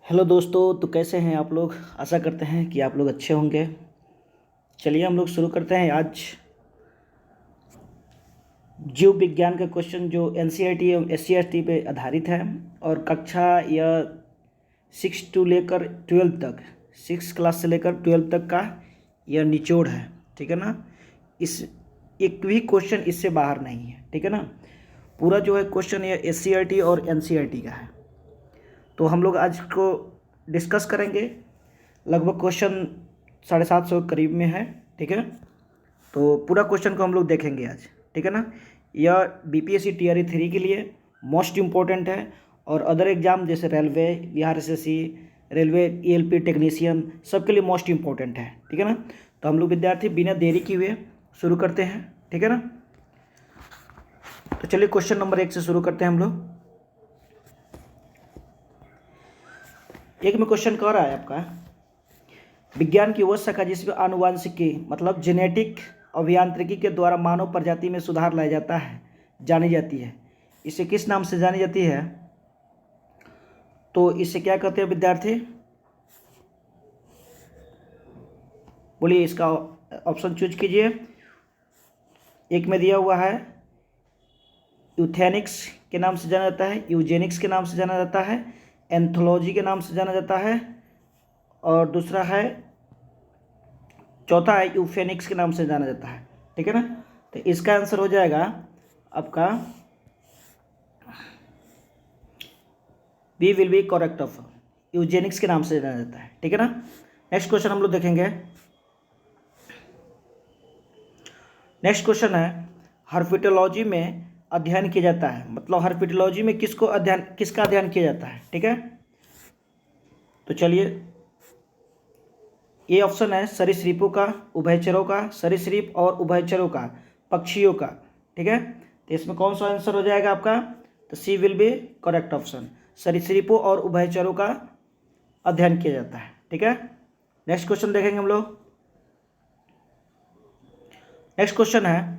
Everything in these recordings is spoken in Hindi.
हेलो दोस्तों, तो कैसे हैं आप लोग। आशा करते हैं कि आप लोग अच्छे होंगे। चलिए हम लोग शुरू करते हैं आज जीव विज्ञान का क्वेश्चन जो एनसीईआरटी एवं एससीईआरटी पे आधारित है और कक्षा या 6 टू लेकर 12 तक 6 क्लास से लेकर 12 तक का यह निचोड़ है। ठीक है ना। इस एक भी क्वेश्चन इससे बाहर नहीं है। ठीक है ना। पूरा जो है क्वेश्चन यह एससीईआरटी और एनसीईआरटी का है। तो हम लोग आज को डिस्कस करेंगे। लगभग क्वेश्चन 750 के करीब में है। ठीक है। तो पूरा क्वेश्चन को हम लोग देखेंगे आज। ठीक है ना। यह बीपीएससी टीआरई 3 के लिए मोस्ट इम्पोर्टेंट है और अदर एग्जाम जैसे railway, Bihar SSC, railway ELP technician सबके लिए मोस्ट इम्पोर्टेंट है। ठीक है ना। तो हम लोग विद्यार्थी बिना देरी किए शुरू करते हैं। ठीक है ना। तो चलिए क्वेश्चन नंबर 1 से शुरू करते हैं हम लोग। एक में क्वेश्चन कह रहा है आपका, विज्ञान की वह शाखा जिसमें आनुवांशिकी मतलब जेनेटिक अभियांत्रिकी के द्वारा मानव प्रजाति में सुधार लाया जाता है जानी जाती है, इसे किस नाम से जानी जाती है। तो इसे क्या कहते हैं विद्यार्थी, बोलिए। इसका ऑप्शन चूज कीजिए। एक में दिया हुआ है यूथेनिक्स के नाम से जाना जाता है, यूजेनिक्स के नाम से जाना जाता है, एंथोलॉजी के नाम से जाना जाता है, और दूसरा है, चौथा है यूफेनिक्स के नाम से जाना जाता है। ठीक है ना। तो इसका आंसर हो जाएगा आपका B will be correct of eugenics के नाम से जाना जाता है। ठीक है ना। नेक्स्ट क्वेश्चन हम लोग देखेंगे। नेक्स्ट क्वेश्चन है, हर्पिटोलॉजी में अध्ययन किया जाता है, मतलब हर्पिटोलॉजी में किसका अध्ययन किया जाता है। ठीक है। तो चलिए, ये ऑप्शन है सरीसृपों का, उभयचरों का, सरीसृप और उभयचरों का, पक्षियों का। ठीक है। तो इसमें कौन सा आंसर हो जाएगा आपका, तो C will be correct option, सरीसृपों और उभयचरों का अध्ययन किया जाता है। ठीक है। नेक्स्ट क्वेश्चन देखेंगे हम लोग। नेक्स्ट क्वेश्चन है,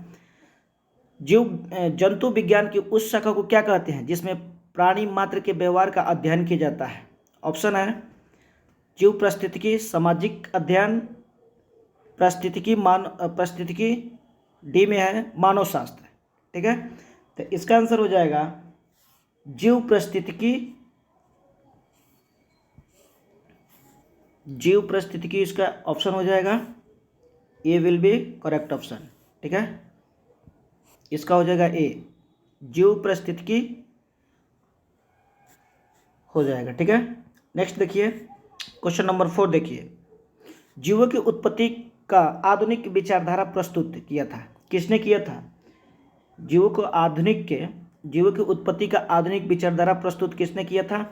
जीव जंतु विज्ञान की उस शाखा को क्या कहते हैं जिसमें प्राणी मात्र के व्यवहार का अध्ययन किया जाता है। ऑप्शन है जीव पारिस्थितिकी, सामाजिक अध्ययन, पारिस्थितिकी, डी में है मानव शास्त्र। ठीक है। तो इसका आंसर हो जाएगा जीव पारिस्थितिकी इसका ऑप्शन हो जाएगा, ए विल बी करेक्ट ऑप्शन। ठीक है। इसका हो जाएगा ए, जीव पारिस्थितिकी हो जाएगा। ठीक है। नेक्स्ट देखिए, क्वेश्चन नंबर 4 देखिए, जीवों की उत्पत्ति का आधुनिक विचारधारा प्रस्तुत किया था, किसने किया था। जीवों की उत्पत्ति का आधुनिक विचारधारा प्रस्तुत किसने किया था।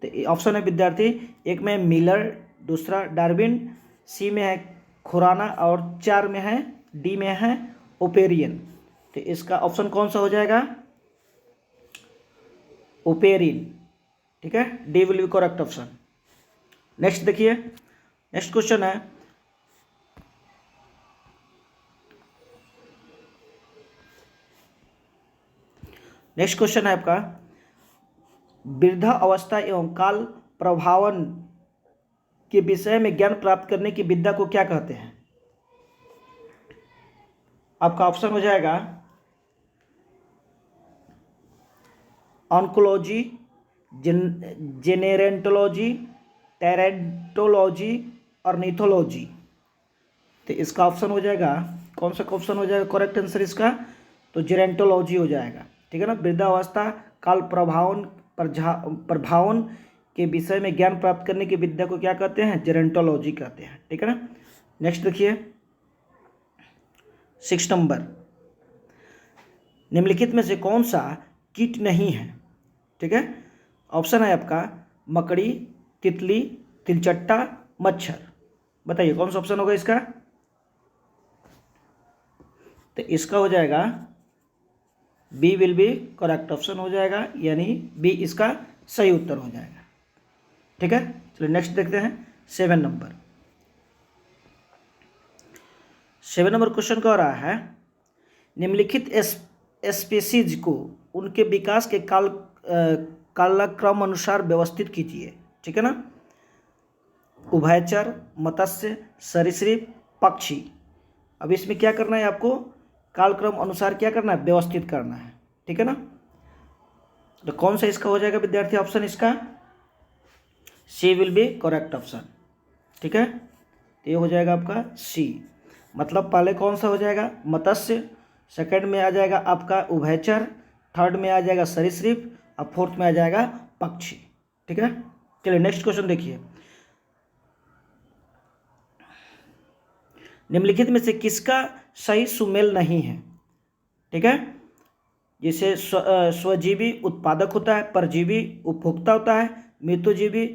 तो ऑप्शन है विद्यार्थी, एक में मिलर, दूसरा डार्विन, सी में है खुराना और 4 में है, डी में है ओपेरियन। तो इसका ऑप्शन कौन सा हो जाएगा, ओपेरिन। ठीक है। D will be correct option. Next देखिए, नेक्स्ट क्वेश्चन है, नेक्स्ट क्वेश्चन है आपका, वृद्धा अवस्था एवं काल प्रभावन के विषय में ज्ञान प्राप्त करने की विद्या को क्या कहते हैं। आपका ऑप्शन हो जाएगा ऑन्कोलॉजी, जेनेरेंटोलॉजी, टेरेंटोलॉजी, ऑर्निथोलॉजी। तो इसका ऑप्शन हो जाएगा, कौन सा ऑप्शन हो जाएगा करेक्ट आंसर इसका, तो जेरेंटोलॉजी हो जाएगा। ठीक है ना। वृद्धावस्था काल प्रभावन के विषय में ज्ञान प्राप्त करने की विद्या को क्या कहते हैं, जेरेंटोलॉजी कहते हैं। ठीक है ना। नेक्स्ट देखिए, 6 नंबर, निम्नलिखित में से कौन सा कीट नहीं है। ठीक है। ऑप्शन है आपका मकड़ी, तितली, तिलचट्टा, मच्छर। बताइए कौन सा ऑप्शन होगा इसका। तो इसका हो जाएगा B will be correct option हो जाएगा, यानी बी इसका सही उत्तर हो जाएगा। ठीक है। चलिए नेक्स्ट देखते हैं 7 नंबर। 7 नंबर क्वेश्चन कह रहा है, निम्नलिखित स्पीसीज को उनके विकास के कालक्रम अनुसार व्यवस्थित कीजिए। ठीक है ना। उभयचर, मत्स्य, सरीसृप, पक्षी। अब इसमें क्या करना है आपको, कालक्रम अनुसार क्या करना है, व्यवस्थित करना है, ठीक है ना। तो कौन सा इसका हो जाएगा विद्यार्थी ऑप्शन, इसका सी विल बी करेक्ट ऑप्शन, ठीक है। तो ये हो जाएगा आपका सी, मतलब पहले कौन सा हो जाएगा, मत्स्य, सेकंड में आ जाएगा आपका उभयचर, थर्ड में आ जाएगा सरीसृप और फोर्थ में आ जाएगा पक्षी, ठीक है। चलिए नेक्स्ट क्वेश्चन देखिए, निम्नलिखित में से किसका सही सुमेल नहीं है, ठीक है। जैसे स्वजीवी उत्पादक होता है, परजीवी उपभोक्ता होता है, मृत्युजीवी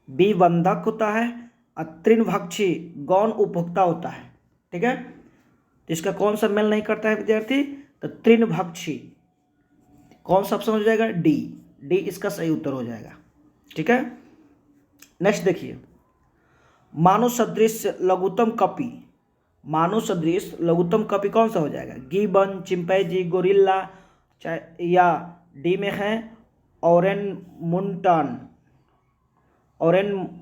विबंधक होता है, तृणभक्षी गौण उपभोक्ता होता है, ठीक है। तो इसका कौन सा मेल नहीं करता है विद्यार्थी, तो तृणभक्षी, कौन सा ऑप्शन हो जाएगा, डी, डी इसका सही उत्तर हो जाएगा, ठीक है। नेक्स्ट देखिए, मानव सदृश लघुत्तम कपि, मानव सदृश लघुत्तम कपि कौन सा हो जाएगा, गिबन, चिंपैंजी, गोरिल्ला, या डी में है ओरेंगुटान, ओरेंगुटान।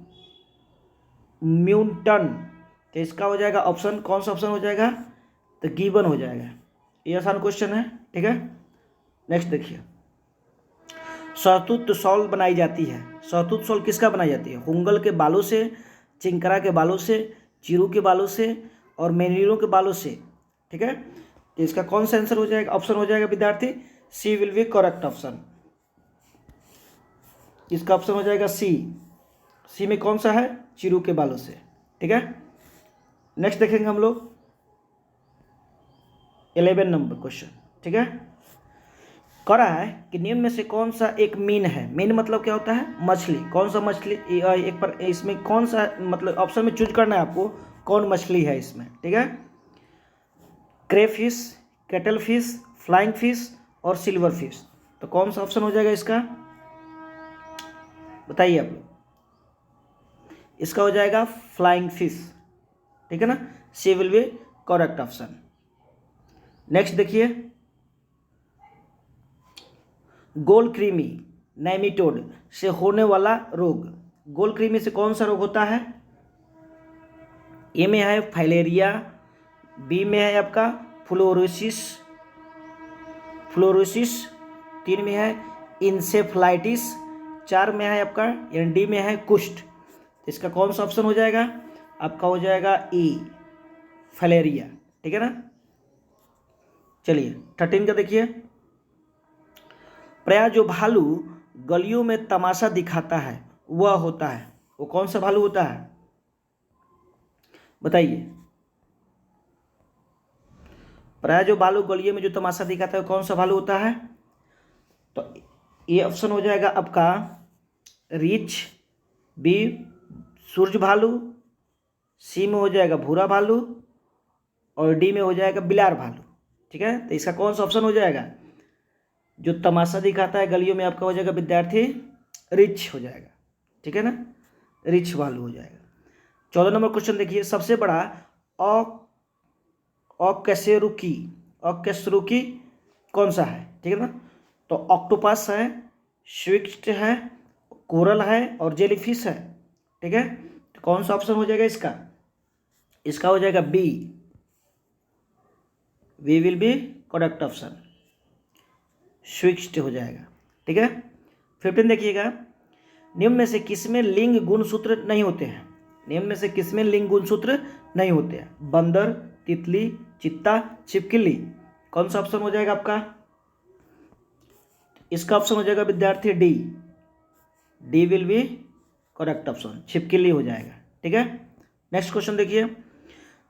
तो इसका हो जाएगा ऑप्शन, कौन सा ऑप्शन हो जाएगा, तो गिबन हो जाएगा। ये आसान क्वेश्चन है, ठीक है। नेक्स्ट देखिए, शहतूत शॉल बनाई जाती है, शहतूत शॉल किसका बनाई जाती है, हुंगल के बालों से, चिंकारा के बालों से, चिरू के बालों से और मेनीरों के बालों से, ठीक है। तो इसका कौन सा आंसर हो जाएगा, ऑप्शन हो जाएगा विद्यार्थी सी विल बी करेक्ट ऑप्शन, इसका ऑप्शन हो जाएगा सी, सी में कौन सा है, चिरू के बालों से, ठीक है। नेक्स्ट देखेंगे हम लोग 11 नंबर क्वेश्चन, ठीक है। कह रहा है कि निम्न में से कौन सा एक मीन है, मीन मतलब क्या होता है, मछली, कौन सा मछली, एक पर इसमें कौन सा मतलब ऑप्शन में चूज करना है आपको, कौन मछली है इसमें, ठीक है। Crayfish, cattle fish, flying fish और सिल्वर फिश। तो कौन सा ऑप्शन हो जाएगा इसका, बताइए आप लोग, इसका हो जाएगा फ्लाइंग फिश, ठीक है ना, C will be correct option. Next देखिए, गोल कृमि नेमेटोड से होने वाला रोग, गोल कृमि से कौन सा रोग होता है, ए में है फाइलेरिया, बी में है आपका फ्लोरोसिस, तीन में है इंसेफ्लाइटिस, चार में है आपका डी में है कुष्ठ। तो इसका कौन सा ऑप्शन हो जाएगा, आपका हो जाएगा ई, फाइलेरिया, ठीक है ना। चलिए 13 का देखिए, प्रायः जो भालू गलियों में तमाशा दिखाता है वह होता है, वो कौन सा भालू होता है, बताइए। प्रायः जो भालू गलियों में जो तमाशा दिखाता है कौन सा भालू होता है, तो ये ऑप्शन हो जाएगा आपका रीछ, बी सूरज भालू, सी में हो जाएगा भूरा भालू और डी में हो जाएगा बिलार भालू, ठीक है। तो इसका कौन सा ऑप्शन हो जाएगा, जो तमाशा दिखाता है गलियों में, आपका हो जाएगा विद्यार्थी रिच हो जाएगा, ठीक है ना, रिच भालू हो जाएगा। 14 नंबर क्वेश्चन देखिए, सबसे बड़ा अकशेरुकी कौन सा है, ठीक है ना। तो ऑक्टोपस है, स्क्विड है, कोरल है और जेलीफिश है, ठीक है। तो कौन सा ऑप्शन हो जाएगा इसका, इसका हो जाएगा B, B will be correct option, स्विक्ड हो जाएगा, ठीक है। 15 देखिएगा, निम्न में से किसमें लिंग गुणसूत्र नहीं होते हैं, निम्न में से किसमें लिंग गुणसूत्र नहीं होते हैं, बंदर, तितली, चित्ता, छिपकली। कौन सा ऑप्शन हो जाएगा आपका, इसका ऑप्शन हो जाएगा विद्यार्थी D, D will be correct option, छिपकली हो जाएगा, ठीक है। नेक्स्ट क्वेश्चन देखिए,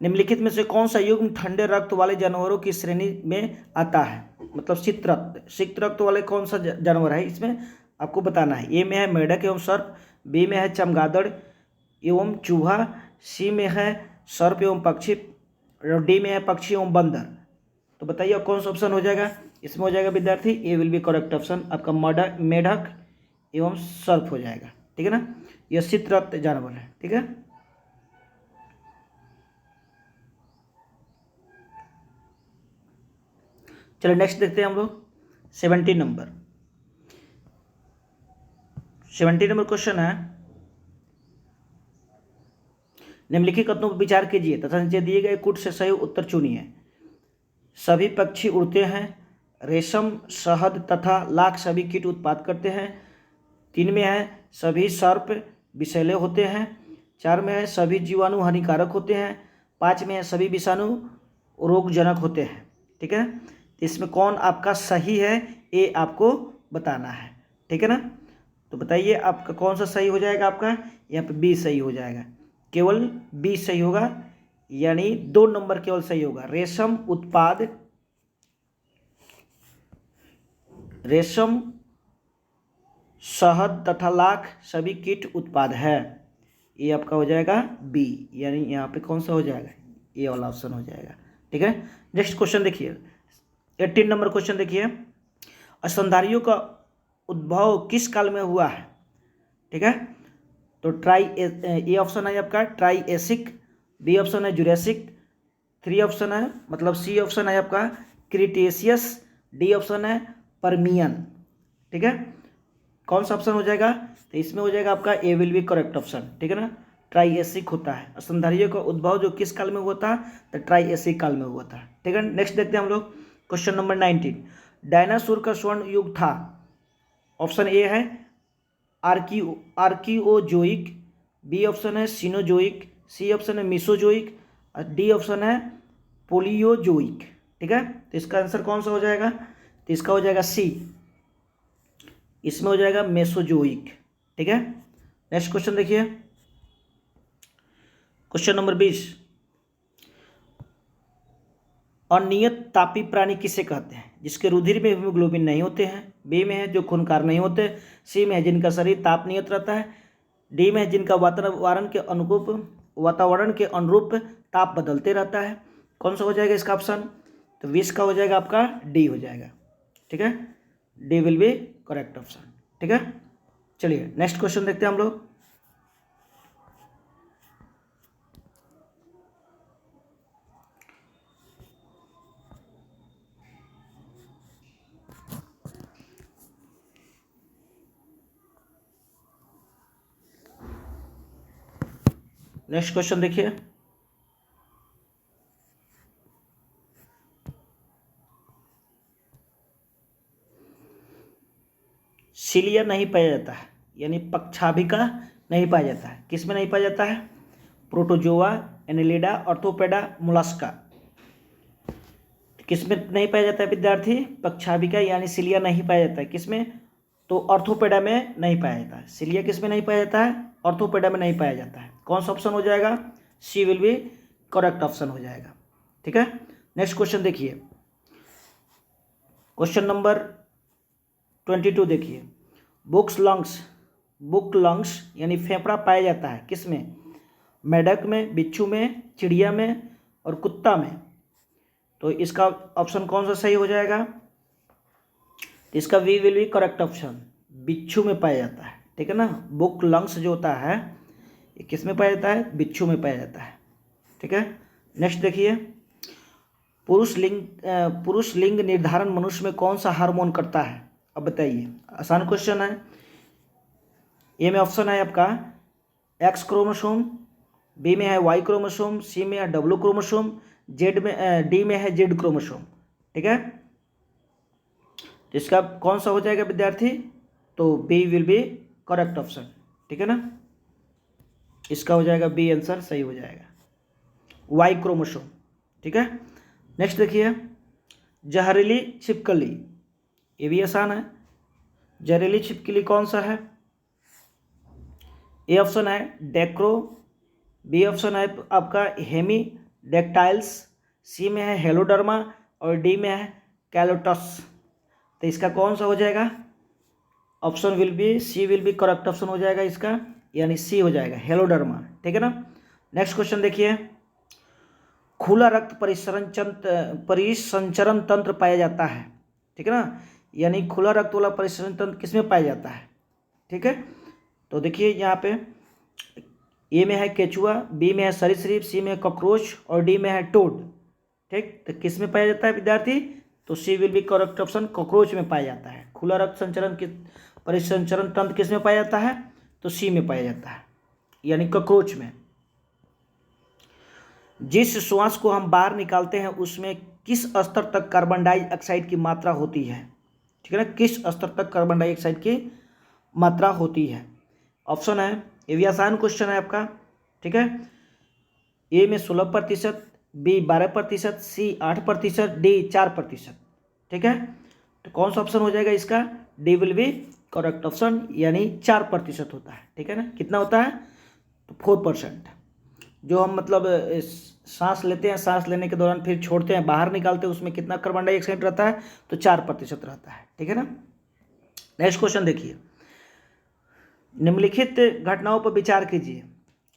निम्नलिखित में से कौन सा युग्म ठंडे रक्त वाले जानवरों की श्रेणी में आता है, मतलब शीत रक्त वाले कौन सा जानवर है इसमें आपको बताना है। ए में है मेढक एवं सर्प, बी में है चमगादड़ एवं चूहा, सी में है सर्प एवं पक्षी और डी में है पक्षी एवं बंदर। तो बताइए कौन सा ऑप्शन हो जाएगा, इसमें हो जाएगा विद्यार्थी ए विल बी करेक्ट ऑप्शन, आपका मेढक एवं सर्प हो जाएगा, ठीक है ना, यह शीत रक्त जानवर है, ठीक है। चलिए नेक्स्ट देखते हैं हम लोग 17 नंबर क्वेश्चन है, निम्नलिखित कथनों पर विचार कीजिए तथा नीचे दिए गए कूट से सही उत्तर चुनिए। सभी पक्षी उड़ते हैं। रेशम, शहद तथा लाख सभी कीट उत्पाद करते हैं। 3 में है सभी सर्प विषैले होते हैं। 4 में है सभी जीवाणु हानिकारक होते हैं। 5 में है सभी विषाणु रोगजनक होते हैं। ठीक है, इसमें कौन आपका सही है ये आपको बताना है। ठीक है ना, तो बताइए आपका कौन सा सही हो जाएगा। आपका यहाँ पे बी सही हो जाएगा, केवल बी सही होगा, यानी 2 नंबर केवल सही होगा। रेशम, शहद तथा लाख सभी कीट उत्पाद है, ये आपका हो जाएगा बी, यानी यहाँ पे कौन सा हो जाएगा, ये वाला ऑप्शन हो जाएगा। ठीक है, नेक्स्ट क्वेश्चन देखिए, 18 नंबर क्वेश्चन देखिए। स्तनधारियों का उद्भव किस काल में हुआ है। ठीक है, तो ये ऑप्शन है आपका ट्राइएसिक, बी ऑप्शन है जुरेसिक, 3 ऑप्शन है मतलब सी ऑप्शन है आपका क्रिटेशियस, डी ऑप्शन है परमियन। ठीक है, कौन सा ऑप्शन हो जाएगा, तो इसमें हो जाएगा आपका ए विल बी करेक्ट ऑप्शन। ठीक है ना, ट्राइएसिक होता है। स्तनधारियों का उद्भव जो किस काल में हुआ था, तो ट्राइएसिक काल में हुआ था। ठीक है, नेक्स्ट देखते हैं हम लोग क्वेश्चन नंबर 19। डायनासोर का स्वर्ण युग था। ऑप्शन ए है आर्कियोजोइक, बी ऑप्शन है सिनोजोइक, सी ऑप्शन है मिसोजोइक और डी ऑप्शन है पोलियोजोइक। ठीक है, तो इसका आंसर कौन सा हो जाएगा, तो इसका हो जाएगा सी, इसमें हो जाएगा मेसोजोइक। ठीक है, नेक्स्ट क्वेश्चन देखिए, क्वेश्चन नंबर 20। अनियत तापी प्राणी किसे कहते हैं, जिसके रुधिर में हीमोग्लोबिन नहीं होते हैं। बी में है जो खूनकार नहीं होते। सी में है जिनका शरीर ताप नियत रहता है। डी में है जिनका वातावरण के अनुरूप ताप बदलते रहता है। कौन सा हो जाएगा इसका ऑप्शन, तो 20 का हो जाएगा आपका डी हो जाएगा। ठीक है, D will be correct option. ठीक है, चलिए नेक्स्ट क्वेश्चन देखते हैं हम लोग। नेक्स्ट क्वेश्चन देखिए, सिलिया नहीं पाया जाता है, यानी पक्षाभिका नहीं पाया जाता है। किस में नहीं पाया जाता है, प्रोटोजोआ, एनेलिडा, ऑर्थोपेडा, मोलस्का। किस में नहीं पाया जाता है विद्यार्थी, पक्षाभिका यानी सिलिया नहीं पाया जाता है। किस में, तो ऑर्थोपेडा में नहीं पाया जाता है। सिलिया किस में नहीं पाया जाता है, ऑर्थोपेडा में नहीं पाया जाता है। कौन सा ऑप्शन हो जाएगा, C will be correct option हो जाएगा। ठीक है, नेक्स्ट क्वेश्चन देखिए, क्वेश्चन नंबर 22 देखिए। बुक लंग्स यानी फेफड़ा पाया जाता है किस में, मेढक में, बिच्छू में, चिड़िया में और कुत्ता में। तो इसका ऑप्शन कौन सा सही हो जाएगा, इसका B will be correct option, बिच्छू में पाया जाता है। ठीक है ना, बुक लंग्स जो होता है ये किस में पाया जाता है, बिच्छू में पाया जाता है। ठीक है, नेक्स्ट देखिए, पुरुष लिंग निर्धारण मनुष्य में कौन सा हार्मोन करता है। अब बताइए, आसान क्वेश्चन है। ए में ऑप्शन है आपका एक्स क्रोमोसोम, बी में है वाई क्रोमोसोम, सी में है डब्ल्यू क्रोमोसोम, डी में है जेड क्रोमोसोम। ठीक है, तो इसका कौन सा हो जाएगा विद्यार्थी, तो B will be correct option. ठीक है ना, इसका हो जाएगा बी आंसर सही हो जाएगा, वाई क्रोमोसोम। ठीक है, नेक्स्ट देखिए, जहरीली छिपकली, ये भी आसान है। जहरीली छिपकली कौन सा है, ए ऑप्शन है डेक्रो, बी ऑप्शन है आपका हेमीडेक्टाइल्स, सी में है हेलोडर्मा और डी में है कैलोटस। तो इसका कौन सा हो जाएगा, option will be C will be correct option हो जाएगा इसका, यानी सी हो जाएगा हेलोडर्मा। ठीक है ना, नेक्स्ट क्वेश्चन देखिए, खुला रक्त परिसंचरण तंत्र पाया जाता है। ठीक है ना, यानी खुला रक्त वाला परिसंचरण तंत्र किसमें पाया जाता है। ठीक है, तो देखिए यहाँ पे ए में है केचुआ, बी में है सरीसृप, सी में है कॉकरोच और डी में है टोड। ठीक, तो किस में पाया जाता है विद्यार्थी, तो C will be correct option, cockroach में पाया जाता है। खुला रक्त संचरण परिसंचरण तंत्र किस में पाया जाता है, तो सी में पाया जाता है, यानी कॉकरोच में। जिस श्वास को हम बाहर निकालते हैं उसमें किस स्तर तक कार्बन डाइऑक्साइड की मात्रा होती है, ठीक है ना, किस स्तर तक कार्बन डाइऑक्साइड की मात्रा होती है। ऑप्शन है, ये भी आसान क्वेश्चन है आपका, ठीक है, ए में 16%, बी 12%, सी 8%, डी 4%, ठीक है। तो कौन सा ऑप्शन हो जाएगा इसका, D will be correct option, यानी 4% होता है, ठीक है ना। कितना होता है, तो 4%। जो हम मतलब सांस लेते हैं, सांस लेने के दौरान फिर छोड़ते हैं, बाहर निकालते हैं, उसमें कितना कार्बन डाइऑक्साइड रहता है, तो 4% रहता है, ठीक है ना। नेक्स्ट क्वेश्चन देखिए, निम्नलिखित घटनाओं पर विचार कीजिए,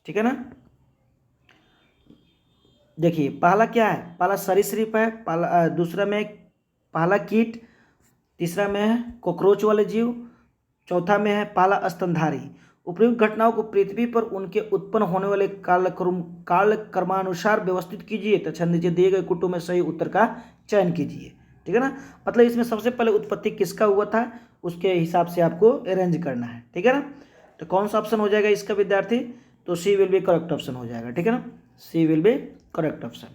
ठीक है ना। देखिए पहला क्या है, पहला सरीसृप है, पहला दूसरा में पहला कीट, तीसरा में है कॉकरोच वाले जीव, चौथा में है पहला स्तनधारी। उपयुक्त घटनाओं को पृथ्वी पर उनके उत्पन्न होने वाले कालक्रमानुसार व्यवस्थित कीजिए तथा नीचे दिए गए कुटुंब में सही उत्तर का चयन कीजिए, ठीक है ना। मतलब इसमें सबसे पहले उत्पत्ति किसका हुआ था उसके हिसाब से आपको अरेंज करना है, ठीक है ना। तो कौन सा ऑप्शन हो जाएगा इसका विद्यार्थी, तो C will be correct option हो जाएगा, ठीक है ना, C will be correct option,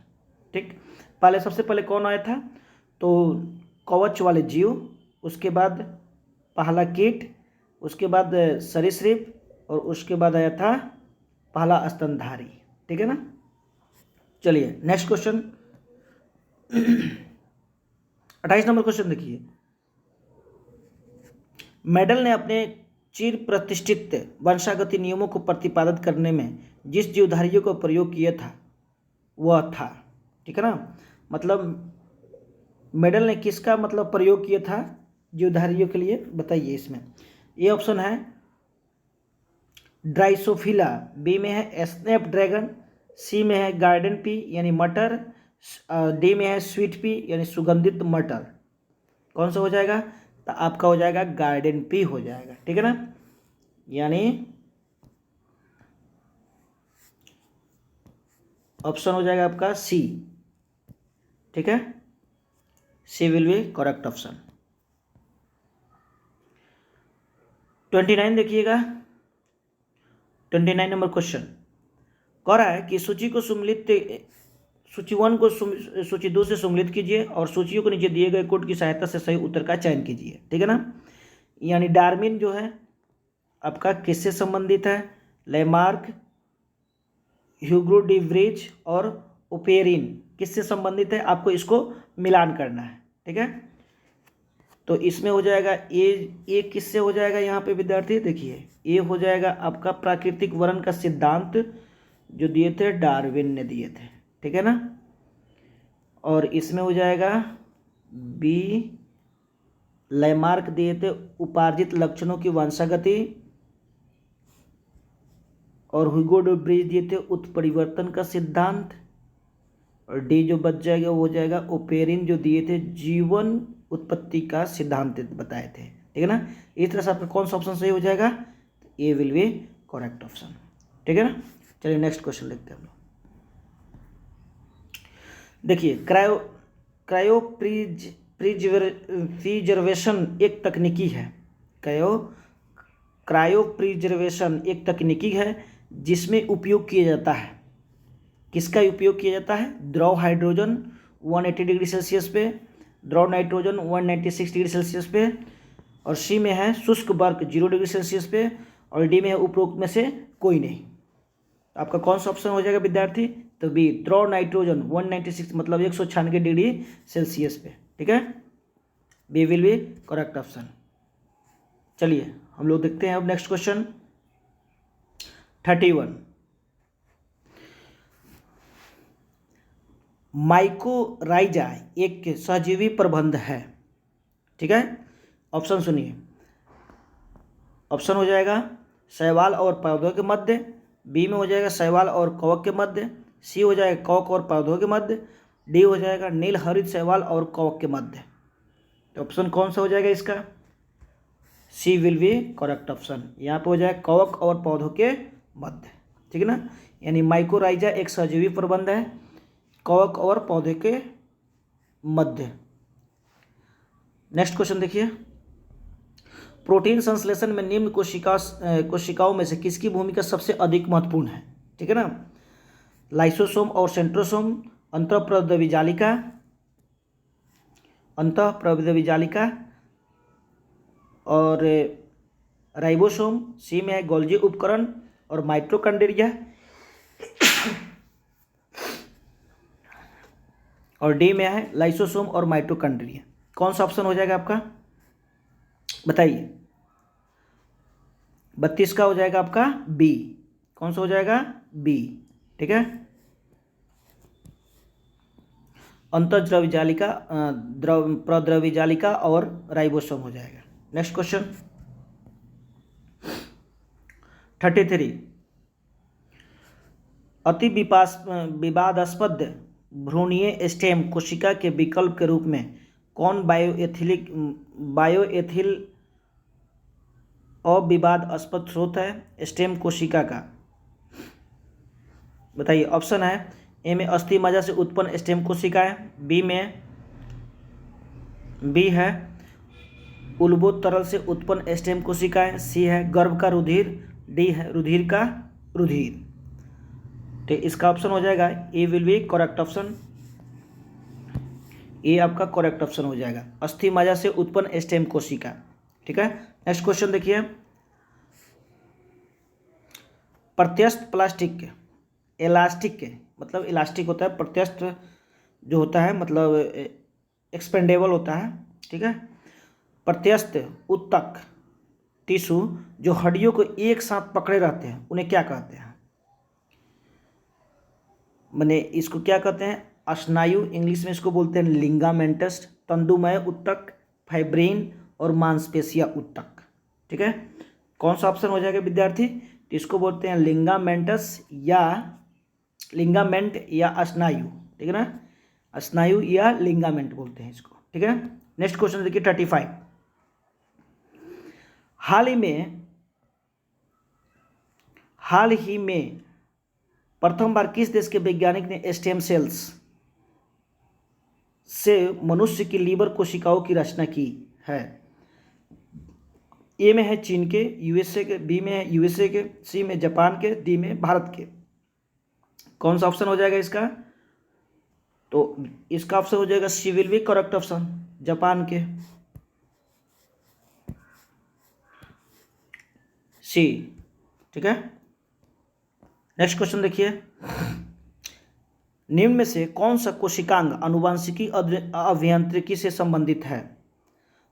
ठीक। पहले सबसे पहले कौन आया था, तो कवच वाले जीव, उसके बाद पहला कीट, उसके बाद सरीसृप, और उसके बाद आया था पहला स्तनधारी, ठीक है ना। चलिए नेक्स्ट क्वेश्चन 28 नंबर क्वेश्चन देखिए, मेडल ने अपने चिर प्रतिष्ठित वंशागति नियमों को प्रतिपादित करने में जिस जीवधारियों का प्रयोग किया था वह था, ठीक है ना। मतलब मेडल ने किसका मतलब प्रयोग किया था जीवधारियों के लिए, बताइए इसमें। ये ऑप्शन है ड्राइसोफिला, बी में है स्नैप ड्रैगन, सी में है गार्डन पी यानी मटर, डी में है स्वीट पी यानी सुगंधित मटर। कौन सा हो जाएगा, तो आपका हो जाएगा गार्डन पी हो जाएगा, ठीक है ना, यानी ऑप्शन हो जाएगा आपका सी, ठीक है, सी विल बी करेक्ट ऑप्शन। 29 देखिएगा, 29 नंबर क्वेश्चन कह रहा है कि सूची को सम्मिलित, सूची 1 को सूची 2 से सम्मिलित कीजिए और सूचियों को नीचे दिए गए कोड की सहायता से सही उत्तर का चयन कीजिए, ठीक है ना। यानी डार्विन जो है आपका किससे संबंधित है, लेमार्क, ह्यूगो डी व्रीज और ओपेरिन किससे संबंधित है, आपको इसको मिलान करना है, ठीक है। तो इसमें हो जाएगा ए किससे हो जाएगा यहाँ पे विद्यार्थी, देखिए ए हो जाएगा आपका प्राकृतिक वर्ण का सिद्धांत जो दिए थे डार्विन ने दिए थे, ठीक है ना। और इसमें हो जाएगा बी लेमार्क दिए थे उपार्जित लक्षणों की वंशागति, और ह्यूगो डी व्रीज दिए थे उत्परिवर्तन का सिद्धांत, और डी जो बच जाएगा वो हो जाएगा ओपेरिन जो दिए थे जीवन उत्पत्ति का सिद्धांत बताए थे, ठीक है ना। इस तरह से आपका कौन सा ऑप्शन सही हो जाएगा, ए विल बी करेक्ट ऑप्शन, ठीक है ना। चलिए नेक्स्ट क्वेश्चन देखते हैं हम लोग। देखिए क्रायो प्रिजर्वेशन एक तकनीकी है, क्रायो प्रिजर्वेशन एक तकनीकी है जिसमें उपयोग किया जाता है, किसका उपयोग किया जाता है, द्रव हाइड्रोजन 180 डिग्री सेल्सियस पे, द्रव नाइट्रोजन 196 डिग्री सेल्सियस पे, और सी में है शुष्क बर्फ 0 डिग्री सेल्सियस पे, और डी में है उपरोक्त में से कोई नहीं। आपका कौन सा ऑप्शन हो जाएगा विद्यार्थी, तो बी द्रव नाइट्रोजन 196 मतलब 196 डिग्री सेल्सियस पे, ठीक है, B will be correct option. चलिए हम लोग देखते हैं अब नेक्स्ट क्वेश्चन 31। माइकोराइजा एक सहजीवी प्रबंध है, ठीक है। ऑप्शन सुनिए, ऑप्शन हो जाएगा शैवाल और पौधों के मध्य, बी में हो जाएगा शैवाल और कवक के मध्य, सी हो जाएगा कवक और पौधों के मध्य, डी हो जाएगा नील हरित शैवाल और कवक के मध्य। तो ऑप्शन कौन सा हो जाएगा इसका, सी विल बी करेक्ट ऑप्शन, यहाँ पे हो जाएगा कवक और पौधों के मध्य, ठीक है ना। यानी माइकोराइजा एक सहजीवी प्रबंध है कवक और पौधे के मध्य। नेक्स्ट क्वेश्चन देखिए, प्रोटीन संश्लेषण में निम्न कोशिकाओं में से किसकी भूमिका सबसे अधिक महत्वपूर्ण है, ठीक है ना। लाइसोसोम और सेंट्रोसोम, अंतःप्रद्रवी जालिका, अंतःप्रद्रवी जालिका, और राइबोसोम, सी में है गोल्जी उपकरण और माइटोकॉन्ड्रिया, और डी में है लाइसोसोम और माइटोकॉन्ड्रिया। कौन सा ऑप्शन हो जाएगा आपका, बताइए। 32 का हो जाएगा आपका बी। कौन सा हो जाएगा, बी। ठीक है, अंतःद्रव्य जालिका, प्रद्रव्य जालिका और राइबोसोम हो जाएगा। नेक्स्ट क्वेश्चन 33, अति विवादास्पद भ्रूणीय स्टेम कोशिका के विकल्प के रूप में कौन बायोएथिल अविवादास्पद स्रोत है स्टेम कोशिका का, बताइए। ऑप्शन है, ए में अस्थि मज्जा से उत्पन्न स्टेम कोशिकाएं, बी है उल्बोत तरल से उत्पन्न स्टेम कोशिकाएं, सी है गर्भ का रुधिर, डी है रुधिर का रुधिर। तो इसका ऑप्शन हो जाएगा ए विल बी करेक्ट ऑप्शन, ए आपका करेक्ट ऑप्शन हो जाएगा, अस्थि मज्जा से उत्पन्न स्टेम कोशिका। ठीक है, नेक्स्ट क्वेश्चन देखिए, प्रत्यस्थ प्लास्टिक के इलास्टिक के, मतलब इलास्टिक होता है, प्रत्यस्थ जो होता है मतलब एक्सपेंडेबल होता है। ठीक है, प्रत्यस्थ उत्तक टिश्यू जो हड्डियों को एक साथ पकड़े रहते हैं उन्हें क्या कहते हैं, माने इसको क्या कहते हैं, स्नायु, इंग्लिश में इसको बोलते हैं लिंगामेंटस, तंदुमय उत्तक, फाइब्रिन और मांसपेशिया उत्तक। ठीक है, कौन सा ऑप्शन हो जाएगा विद्यार्थी, तो इसको बोलते हैं लिंगामेंटस या लिंगामेंट या स्नायु। ठीक है ना, स्नायु या लिंगामेंट बोलते हैं इसको। ठीक है, नेक्स्ट क्वेश्चन देखिए 35, हाल ही में प्रथम बार किस देश के वैज्ञानिक ने स्टेम सेल्स से मनुष्य की लीवर कोशिकाओं की रचना की है, ए में है चीन के, यूएसए के, बी में है यूएसए के, सी में जापान के, डी में भारत के। कौन सा ऑप्शन हो जाएगा इसका, तो इसका ऑप्शन हो जाएगा C will be correct option, Japan के, सी। ठीक है, नेक्स्ट क्वेश्चन देखिए, निम्न में से कौन सा कोशिकांग आनुवंशिकी अभियांत्रिकी से संबंधित है,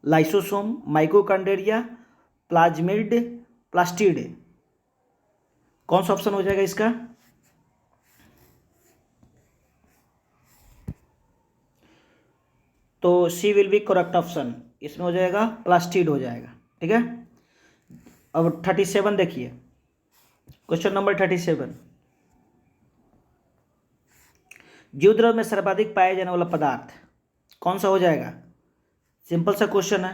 लाइसोसोम, माइटोकॉन्ड्रिया, प्लाज्मिड, प्लास्टिड। कौन सा ऑप्शन हो जाएगा इसका, तो C will be correct option, इसमें हो जाएगा प्लास्टिड हो जाएगा। ठीक है, अब 37 देखिए, क्वेश्चन नंबर 37, जीवद्रव्य में सर्वाधिक पाया जाने वाला पदार्थ कौन सा हो जाएगा, सिंपल सा क्वेश्चन है,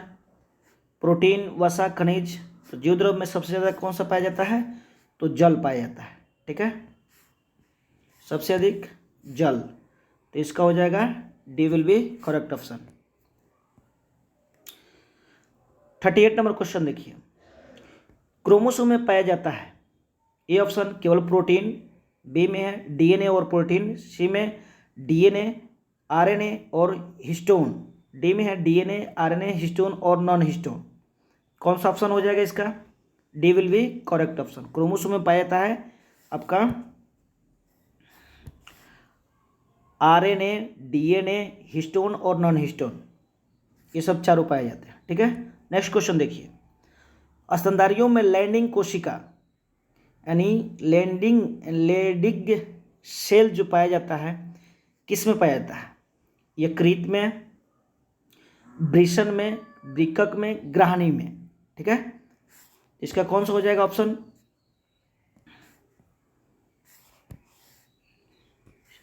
प्रोटीन, वसा, खनिज। तो जीवद्रव्य में सबसे ज़्यादा कौन सा पाया जाता है, तो जल पाया जाता है। ठीक है, सबसे अधिक जल, तो इसका हो जाएगा D will be correct option. 38 number question देखिए, क्रोमोसोम में पाया जाता है, ए ऑप्शन केवल प्रोटीन, बी में है डीएनए और प्रोटीन, सी में डीएनए, आरएनए और हिस्टोन, डी में है डीएनए, आरएनए, हिस्टोन और नॉन हिस्टोन। कौन सा ऑप्शन हो जाएगा इसका, D will be correct option, chromosome में पाया जाता है आपका आरएनए, डीएनए, हिस्टोन और नॉन हिस्टोन, ये सब चारों पाए जाते हैं। ठीक है, नेक्स्ट क्वेश्चन देखिए, स्तनधारियों में लैंडिंग कोशिका यानी लेडिग सेल जो पाया जाता है किस में पाया जाता है, यकृत में, वृषण में, वृक्क में, ग्राहनी में। ठीक है, इसका कौन सा हो जाएगा option,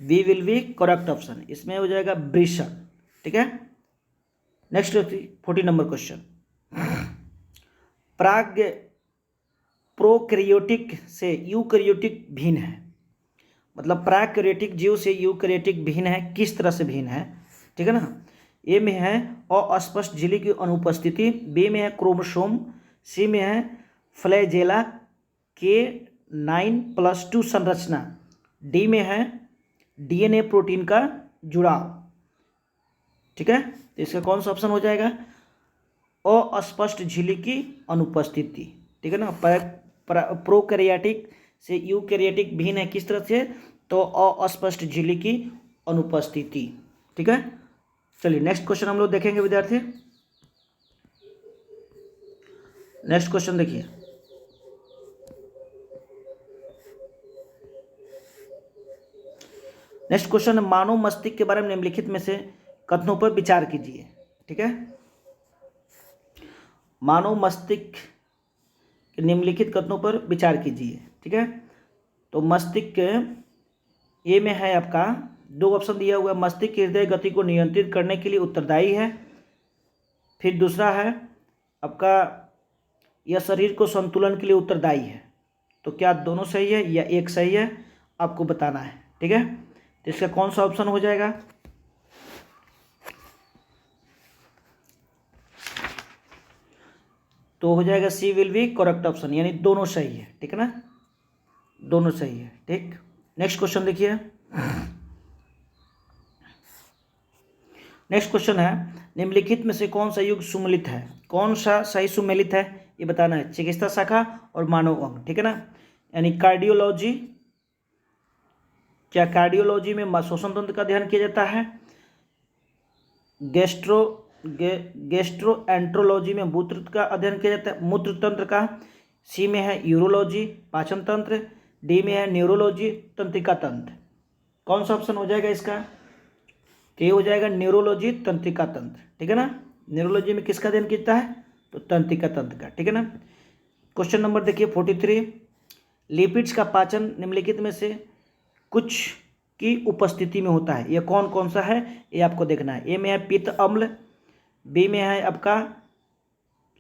B will be correct option, इसमें हो जाएगा वृषण। ठीक है, नेक्स्ट 40 नंबर क्वेश्चन, प्रोकैरियोटिक से यूकैरियोटिक भिन्न है, मतलब प्राकैरियोटिक जीव से यूकैरियोटिक भिन्न है, किस तरह से भिन्न है। ठीक है ना, ए में है अस्पष्ट झिल्ली की अनुपस्थिति, बी में है क्रोमोसोम, सी में है फ्लैजेला के 9+2 संरचना, डी में है डीएनए प्रोटीन का जुड़ाव। ठीक है, तो इसका कौन सा ऑप्शन हो जाएगा? अस्पष्ट झिल्ली की अनुपस्थिति। ठीक है ना, प्रोकैरियोटिक से यूकैरियोटिक भिन्न है किस तरह से? तो अस्पष्ट झिल्ली की अनुपस्थिति। ठीक है, चलिए नेक्स्ट क्वेश्चन हम लोग देखेंगे विद्यार्थी। नेक्स्ट क्वेश्चन देखिए, नेक्स्ट क्वेश्चन है मानव मस्तिष्क के बारे में निम्नलिखित में से कथनों पर विचार कीजिए। ठीक है, मानव मस्तिष्क के निम्नलिखित कथनों पर विचार कीजिए। ठीक है, तो मस्तिष्क ए में है आपका, दो ऑप्शन दिया हुआ है। मस्तिष्क हृदय गति को नियंत्रित करने के लिए उत्तरदायी है। फिर दूसरा है आपका, यह शरीर को संतुलन के लिए उत्तरदायी है। तो क्या दोनों सही है या एक सही है, आपको बताना है। ठीक है, तो इसका कौन सा ऑप्शन हो जाएगा? तो हो जाएगा C will be correct option, यानी दोनों सही है। ठीक है ना, दोनों सही है। ठीक, नेक्स्ट क्वेश्चन देखिए। नेक्स्ट क्वेश्चन है निम्नलिखित में से कौन सा युग सुमेलित है? कौन सा सही सुमेलित है ये बताना है। चिकित्सा शाखा और मानव अंग। ठीक है ना, यानी कार्डियोलॉजी, क्या कार्डियोलॉजी में श्वसन तंत्र का अध्ययन किया जाता है? गेस्ट्रोएंट्रोलॉजी में मूत्र का अध्ययन किया जाता है, मूत्र तंत्र का। सी में है यूरोलॉजी, पाचन तंत्र। डी में है न्यूरोलॉजी, तंत्रिका तंत्र। कौन सा ऑप्शन हो जाएगा इसका? तो ये हो जाएगा न्यूरोलॉजी, तंत्रिका तंत्र। ठीक है ना, न्यूरोलॉजी में किसका अध्ययन किया है? तो तंत्रिका तंत्र का। ठीक है ना, क्वेश्चन नंबर देखिए 43, लिपिड्स का पाचन निम्नलिखित में से कुछ की उपस्थिति में होता है। यह कौन कौन सा है ये आपको देखना है। ए में है पित्त अम्ल, बी में है आपका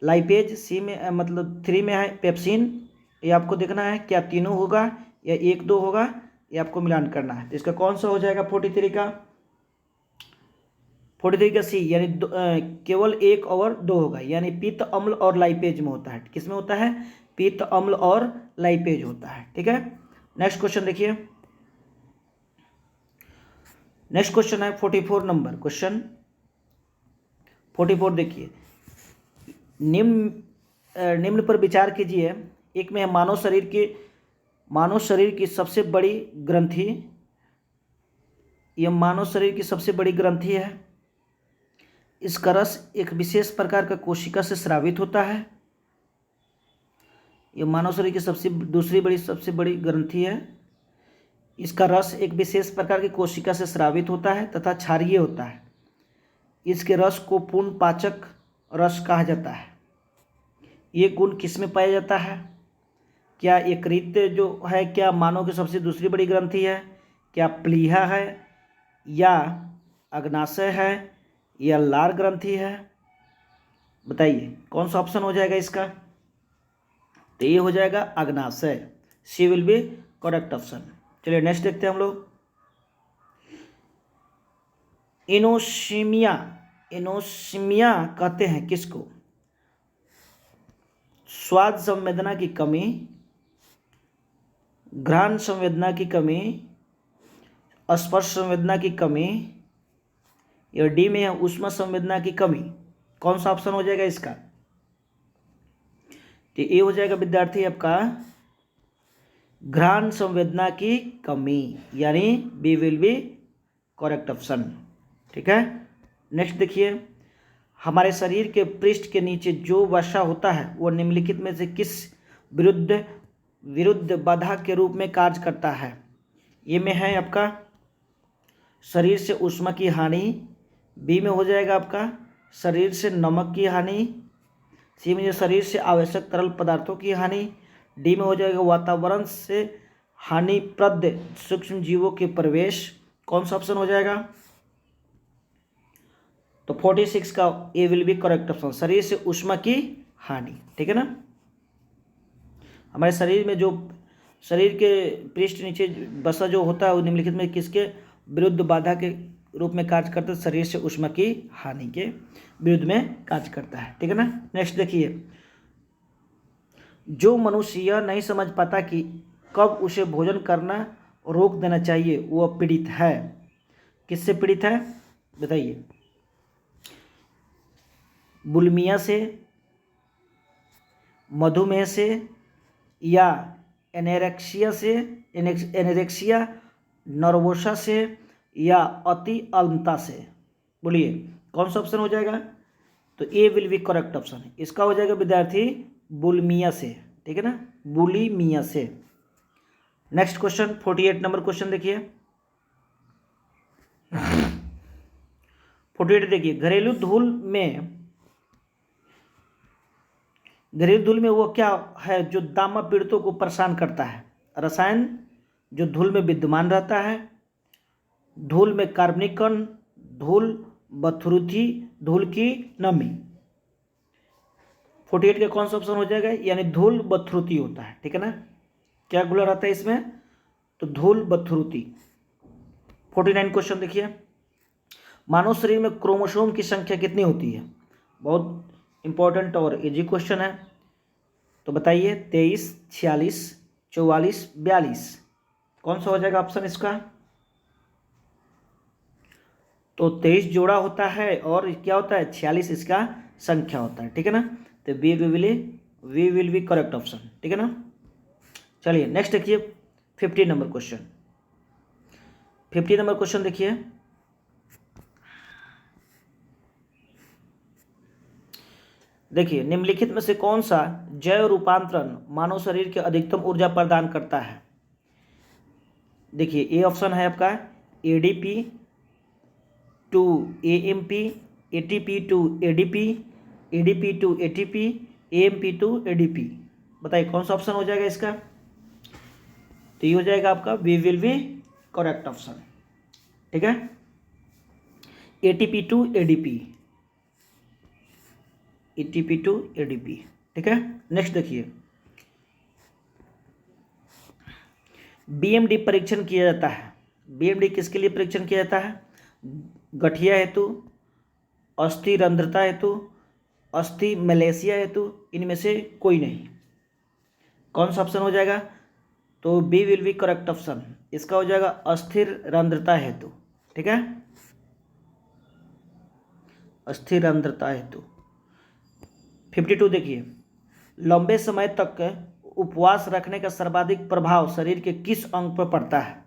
लाइपेज, सी में मतलब 3 में है पेप्सिन। ये आपको देखना है क्या तीनों होगा या 1-2 होगा, ये आपको मिलान करना है। तो इसका कौन सा हो जाएगा 43 का? 43 का सी, यानी केवल 1 और 2 होगा, यानी पित्त अम्ल और लाइपेज में होता है। किस में होता है? पित्त अम्ल और लाइपेज होता है। ठीक है, नेक्स्ट क्वेश्चन देखिए। नेक्स्ट क्वेश्चन है 44 नंबर क्वेश्चन 44 देखिए, निम्न पर विचार कीजिए। एक में है मानव शरीर की सबसे बड़ी ग्रंथि। यह मानव शरीर की सबसे बड़ी ग्रंथि है। इसका रस एक विशेष प्रकार का कोशिका से स्रावित होता है। यह मानव शरीर की सबसे बड़ी ग्रंथि है। इसका रस एक विशेष प्रकार की कोशिका से स्रावित होता है तथा क्षारीय होता है। इसके रस को पूर्ण पाचक रस कहा जाता है। ये गुण किस में पाया जाता है? क्या यकृत जो है क्या मानव की सबसे दूसरी बड़ी ग्रंथि है? क्या प्लीहा है या अग्नाशय है या लार ग्रंथि है? बताइए कौन सा ऑप्शन हो जाएगा इसका? तो ये हो जाएगा अग्नाशय, सी विल बी करेक्ट ऑप्शन। चलिए नेक्स्ट देखते हैं हम लोग। इनोसिमिया कहते हैं किसको? स्वाद संवेदना की कमी, घ्राण संवेदना की कमी, स्पर्श संवेदना की कमी, या डी में है ऊष्मा संवेदना की कमी। कौन सा ऑप्शन हो जाएगा इसका? तो ये हो जाएगा विद्यार्थी आपका घ्राण संवेदना की कमी, यानी B will be correct option. ठीक है, नेक्स्ट देखिए, हमारे शरीर के पृष्ठ के नीचे जो वसा होता है वो निम्नलिखित में से किस विरुद्ध बाधा के रूप में कार्य करता है? ये में है आपका शरीर से ऊष्मा की हानि, बी में हो जाएगा आपका शरीर से नमक की हानि, सी में शरीर से आवश्यक तरल पदार्थों की हानि, डी में हो जाएगा वातावरण से हानिप्रद सूक्ष्म जीवों के प्रवेश। कौन सा ऑप्शन हो जाएगा? तो 46 का A will be correct option, शरीर से ऊष्मा की हानि। ठीक है ना, हमारे शरीर में जो शरीर के पृष्ठ नीचे वसा जो होता है वो निम्नलिखित में किसके विरुद्ध बाधा के रूप में कार्य करता है? शरीर से ऊष्मा की हानि के विरुद्ध में कार्य करता है। ठीक है ना, नेक्स्ट देखिए, जो मनुष्य यह नहीं समझ पाता कि कब उसे भोजन करना रोक देना चाहिए वह पीड़ित है। किससे पीड़ित है बताइए? बुलिमिया से, मधुमेह से, या एनेरेक्सिया से, एनेरेक्सिया नर्वोसा से, या अति अल्पता से? बोलिए कौन सा ऑप्शन हो जाएगा? तो ए विल बी करेक्ट ऑप्शन। इसका हो जाएगा विद्यार्थी बुलिमिया से, ठीक है ना, बुलिमिया से। नेक्स्ट क्वेश्चन 48 नंबर क्वेश्चन देखिए। 48 देखिए, घरेलू धूल में वो क्या है जो दामा पीड़ितों को परेशान करता है? रसायन जो धूल में विद्यमान रहता है, धूल में कार्बनिक कण, धूल बथुरुथी, धूल की नमी। 48 का कौन सा ऑप्शन हो जाएगा? यानी धूल बथुरुथी होता है, ठीक है ना। क्या घुला रहता है इसमें? तो धूल बथुरुथी। 49 क्वेश्चन देखिए, मानव शरीर में क्रोमोसोम की संख्या कितनी होती है? बहुत इंपॉर्टेंट और इजी क्वेश्चन है, तो बताइए 23, 46, 44, 42 कौन सा हो जाएगा ऑप्शन इसका? तो 23 जोड़ा होता है और क्या होता है 46 इसका संख्या होता है, ठीक है ना। तो B will be correct option, ठीक है ना। चलिए नेक्स्ट देखिए 50 नंबर क्वेश्चन। 50 नंबर क्वेश्चन देखिए, निम्नलिखित में से कौन सा जैव रूपांतरण मानव शरीर के अधिकतम ऊर्जा प्रदान करता है? देखिए ए ऑप्शन है आपका ADP to AMP, ATP to ADP, ADP to ATP, AMP to ADP. बताइए कौन सा ऑप्शन हो जाएगा इसका? तो ये हो जाएगा आपका B will be correct option, ठीक है। ATP to ADP, ATP to ADP, ठीक है। नेक्स्ट देखिए, बीएमडी परीक्षण किया जाता है। बीएमडी किसके लिए परीक्षण किया जाता है? गठिया हेतु, अस्थि रंध्रता हेतु, अस्थि मलेशिया हेतु, इनमें से कोई नहीं। कौन सा ऑप्शन हो जाएगा? तो B will be correct option. इसका हो जाएगा अस्थिर रंध्रता हेतु, ठीक है, अस्थिर रंध्रता हेतु। 52 देखिए, लंबे समय तक उपवास रखने का सर्वाधिक प्रभाव शरीर के किस अंग पर पड़ता है?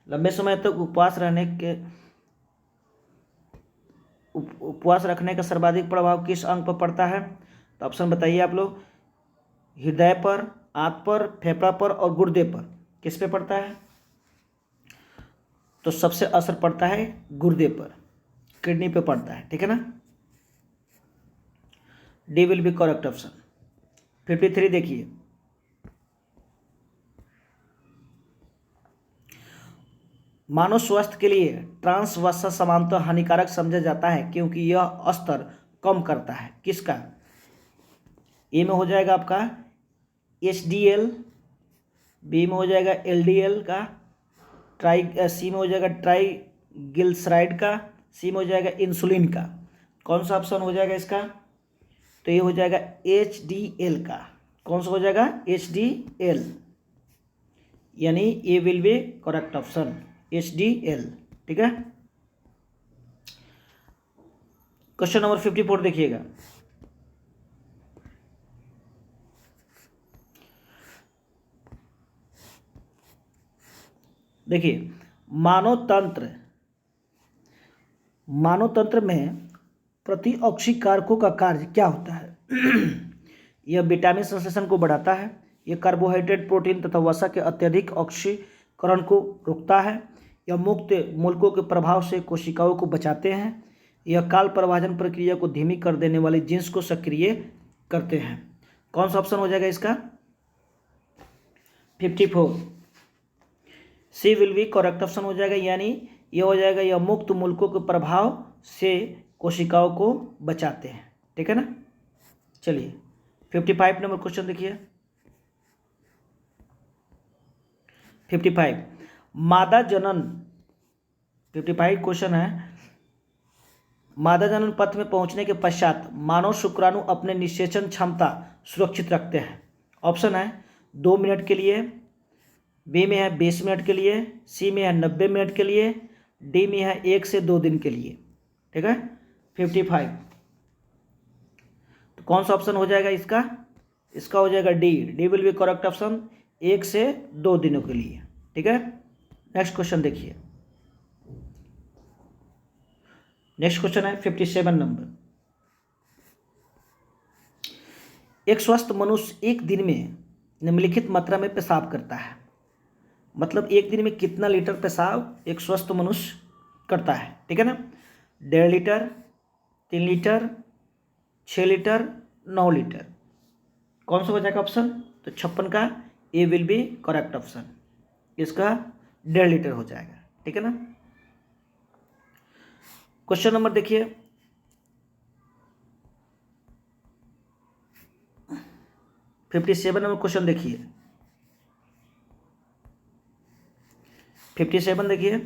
लंबे समय तक उपवास रखने का सर्वाधिक प्रभाव किस अंग पर पड़ता है? तो ऑप्शन बताइए आप लोग। हृदय पर, आंत पर, फेफड़ा पर और गुर्दे पर। किस पे पड़ता है? तो सबसे असर पड़ता है गुर्दे पर, किडनी पे पड़ता है, ठीक है ना। D will be correct option. 53 देखिए, मानव स्वास्थ्य के लिए ट्रांस वसा सामान्यतः हानिकारक समझा जाता है क्योंकि यह स्तर कम करता है। किसका? ए में हो जाएगा आपका HDL, बी में हो जाएगा LDL का, सी में हो जाएगा ट्राइग्लिसराइड का, सी में हो जाएगा इंसुलिन का। कौन सा ऑप्शन हो जाएगा इसका? तो ये हो जाएगा HDL का। कौन सा हो जाएगा? HDL, यानी A will be correct option, HDL, ठीक है। क्वेश्चन नंबर 54 देखिएगा, देखिए मानव तंत्र में प्रतिऑक्सी कारकों का कार्य क्या होता है? यह विटामिन संश्लेषण को बढ़ाता है, यह कार्बोहाइड्रेट, प्रोटीन तथा वसा के अत्यधिक ऑक्सीकरण को रोकता है, यह मुक्त मूलकों के प्रभाव से कोशिकाओं को बचाते हैं, यह काल प्रवाहन प्रक्रिया को धीमी कर देने वाले जीन्स को सक्रिय करते हैं। कौन सा ऑप्शन हो जाएगा इसका? 54 सी विल बी करेक्ट ऑप्शन हो जाएगा, यानी यह हो जाएगा यह मुक्त मूलकों के प्रभाव से कोशिकाओं को बचाते हैं, ठीक है ना। चलिए 55 नंबर क्वेश्चन देखिए। 55 मादा जनन, 55 क्वेश्चन है, मादा जनन पथ में पहुंचने के पश्चात मानव शुक्राणु अपने निषेचन क्षमता सुरक्षित रखते हैं। ऑप्शन है 2 मिनट के लिए, बी में है 20 मिनट के लिए, सी में है 90 मिनट के लिए, डी में है 1 से 2 दिन के लिए। ठीक है, 55। तो कौन सा ऑप्शन हो जाएगा इसका? इसका हो जाएगा D, D will be correct option, 1 से 2 दिनों के लिए। ठीक है, नेक्स्ट क्वेश्चन देखिए। नेक्स्ट क्वेश्चन है 57 नंबर। एक स्वस्थ मनुष्य एक दिन में निम्नलिखित मात्रा में पेशाब करता है। मतलब एक दिन में कितना लीटर पेशाब एक स्वस्थ मनुष्य करता है। ठीक है ना, 1.5 लीटर, 3 लीटर, 6 लीटर, 9 लीटर। कौन सा हो जाएगा ऑप्शन? तो 56 का A will be correct option, इसका 1.5 लीटर हो जाएगा। ठीक है ना। क्वेश्चन नंबर देखिए 57 नंबर क्वेश्चन देखिए। 57 देखिए,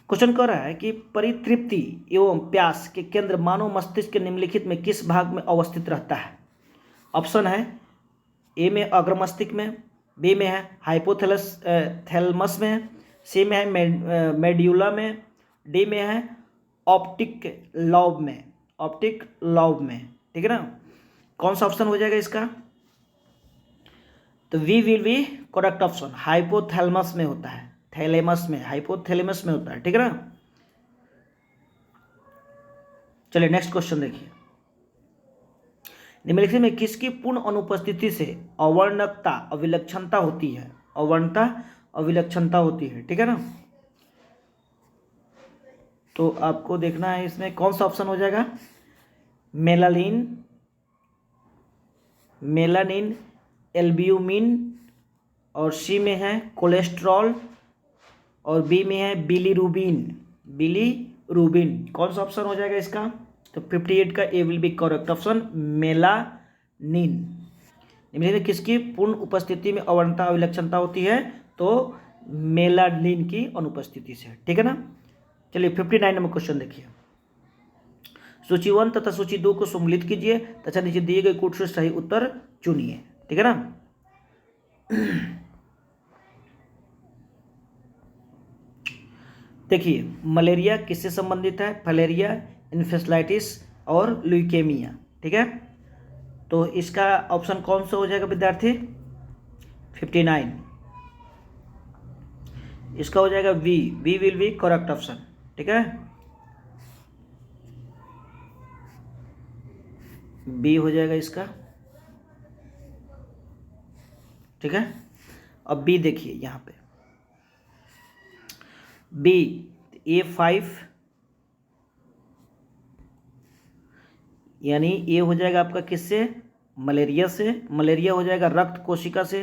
क्वेश्चन कह रहा है कि परितृप्ति एवं प्यास के केंद्र मानव मस्तिष्क के निम्नलिखित में किस भाग में अवस्थित रहता है? ऑप्शन है ए में अग्रमस्तिष्क में, बी में है हाइपोथैलस थैलमस में, सी में है मेड्यूला में, डी में है ऑप्टिक लॉब में, ऑप्टिक लॉब में। ठीक है ना, कौन सा ऑप्शन हो जाएगा इसका? तो B will be correct option, hypothalamus में होता है, थैलेमस में, हाइपोथैलेमस में होता है। ठीक है ना। चलिए नेक्स्ट क्वेश्चन देखिए। निम्नलिखित में किसकी पूर्ण अनुपस्थिति से अवर्णकता अविलक्षणता होती है? अवर्णता अविलक्षणता होती है। ठीक है ना, तो आपको देखना है इसमें कौन सा ऑप्शन हो जाएगा? मेलानिन, मेलानिन, एल्ब्यूमिन, और सी में है कोलेस्ट्रॉल, और बी में है बिलीरुबिन, बिलीरुबिन। कौन सा ऑप्शन हो जाएगा इसका? तो 58 का A will be correct option, melanin. निम्नलिखित में किसकी पूर्ण उपस्थिति में अवर्णता अविलक्षणता होती है? तो मेलानिन की अनुपस्थिति से। ठीक है ना। चलिए 59 नंबर क्वेश्चन देखिए। सूची 1 तथा सूची 2 को सम्मिलित कीजिए तथा नीचे दिए गए कोड से सही उत्तर चुनिए। ठीक है ना। देखिए, मलेरिया किससे संबंधित है? फलेरिया, इन्फेस्लाइटिस और ल्यूकेमिया। ठीक है, तो इसका ऑप्शन कौन सा हो जाएगा विद्यार्थी? 59, इसका हो जाएगा B, B will be correct option. ठीक है, बी हो जाएगा इसका। ठीक है, अब बी देखिए यहाँ पे, बी A5, यानी ये हो जाएगा आपका किससे? मलेरिया से। मलेरिया हो जाएगा रक्त कोशिका से,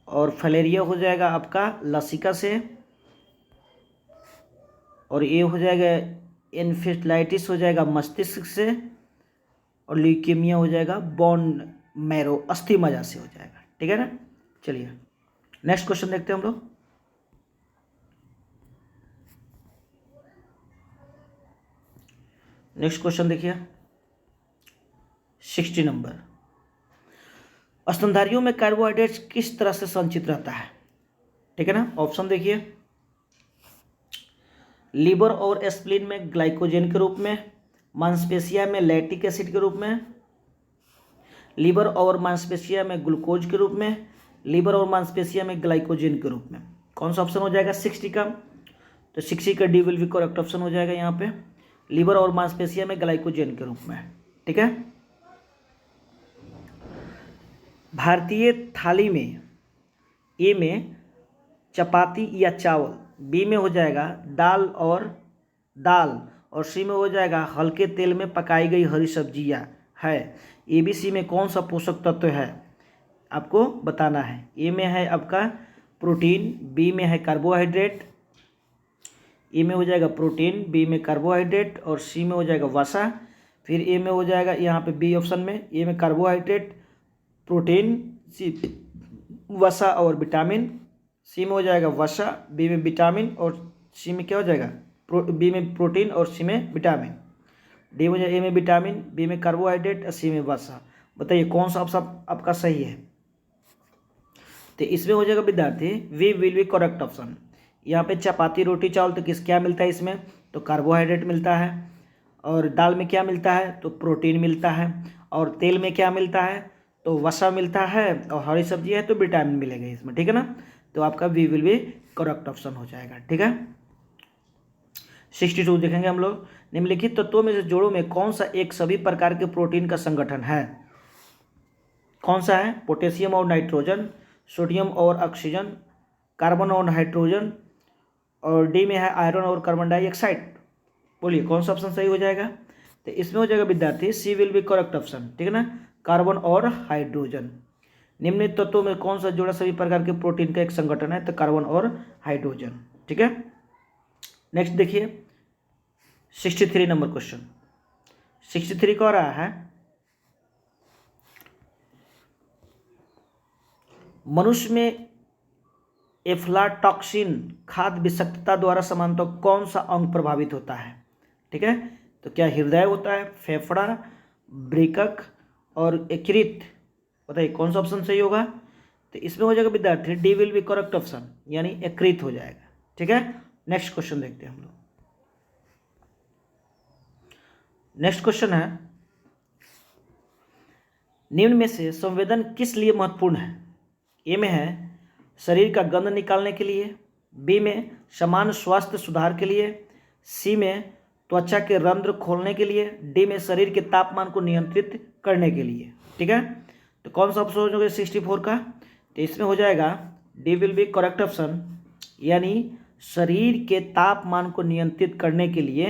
और फलेरिया हो जाएगा आपका लसिका से, और ये हो जाएगा इन्फेस्टाइटिस हो जाएगा मस्तिष्क से, और ल्यूकेमिया हो जाएगा बोन मैरो अस्थि मज्जा से हो जाएगा। ठीक है ना। चलिए नेक्स्ट क्वेश्चन देखते हैं हम लोग। नेक्स्ट क्वेश्चन देखिए 60 नंबर। स्तनधारियों में कार्बोहाइड्रेट्स किस तरह से संचित रहता है? ठीक है ना, ऑप्शन देखिए, लीवर और स्प्लीन में ग्लाइकोजन के रूप में, मांसपेशिया में लैक्टिक एसिड के रूप में, लीवर और मांसपेशिया में ग्लूकोज के रूप में, लीवर और मांसपेशिया में ग्लाइकोजन के रूप में। कौन सा ऑप्शन हो जाएगा 60 का? तो 60 का D will be correct option हो जाएगा यहाँ पे, लीवर और मांसपेशिया में ग्लाइकोजन के रूप में। ठीक है, भारतीय थाली में ए में चपाती या चावल, बी में हो जाएगा दाल, और सी में हो जाएगा हल्के तेल में पकाई गई हरी सब्जियां है। ए बी सी में कौन सा पोषक तत्व है आपको बताना है। ए में है आपका प्रोटीन, बी में है कार्बोहाइड्रेट, ए में हो जाएगा प्रोटीन, बी में कार्बोहाइड्रेट, और सी में हो जाएगा वसा। फिर ए में हो जाएगा यहाँ पे बी ऑप्शन में, ए में कार्बोहाइड्रेट, प्रोटीन, सी वसा और विटामिन, सी में हो जाएगा वसा, बी में विटामिन, और सी में क्या हो जाएगा बी में प्रोटीन और सी में विटामिन, डी हो जाएगा ए में विटामिन, बी में कार्बोहाइड्रेट और सी में वसा। बताइए कौन सा ऑप्शन आपका सही है? तो इसमें हो जाएगा विद्यार्थी B will be correct option. यहाँ पे चपाती रोटी चावल तो क्या मिलता है इसमें, तो कार्बोहाइड्रेट मिलता है। और दाल में क्या मिलता है, तो प्रोटीन मिलता है। और तेल में क्या मिलता है, तो वसा मिलता है। और हरी सब्जी है तो विटामिन मिलेगा इसमें, ठीक है ना। तो आपका B will be correct option हो जाएगा, ठीक है। 62 देखेंगे हम लोग। निम्नलिखित तत्वों में से जोड़ों में कौन सा एक सभी प्रकार के प्रोटीन का संगठन है। कौन सा है, पोटेशियम और नाइट्रोजन, सोडियम और ऑक्सीजन, कार्बन और हाइड्रोजन, और डी में है आयरन और कार्बन डाइऑक्साइड। बोलिए कौन सा ऑप्शन सही हो जाएगा। तो इसमें हो जाएगा विद्यार्थी सी विल बी करेक्ट ऑप्शन, ठीक है ना, कार्बन और हाइड्रोजन। निम्नलिखित तत्वों में कौन सा जोड़ा सभी प्रकार के प्रोटीन का एक संगठन है, तो कार्बन और हाइड्रोजन, ठीक है। नेक्स्ट देखिए 63 नंबर क्वेश्चन। 63 कह रहा है मनुष्य में एफ्लाटॉक्सिन खाद्य विषाक्तता द्वारा सामान्यतः कौन सा अंग प्रभावित होता है, ठीक है। तो क्या हृदय होता है, फेफड़ा, वृक्क और यकृत। बताइए कौन सा ऑप्शन सही होगा। तो इसमें हो जाएगा विद्यार्थी D will be correct option, यानी यकृत हो जाएगा, ठीक है। नेक्स्ट क्वेश्चन देखते हैं हम लोग। नेक्स्ट क्वेश्चन है निम्न में से संवेदन किस लिए महत्वपूर्ण है। ए में है शरीर का गंध निकालने के लिए, बी में सामान्य स्वास्थ्य सुधार के लिए, सी में त्वचा के रंध्र खोलने के लिए, डी में शरीर के तापमान को नियंत्रित करने के लिए, ठीक है। तो कौन सा ऑप्शन हो जाएगा 64 का। तो इसमें हो जाएगा D will be correct option, यानी शरीर के तापमान को नियंत्रित करने के लिए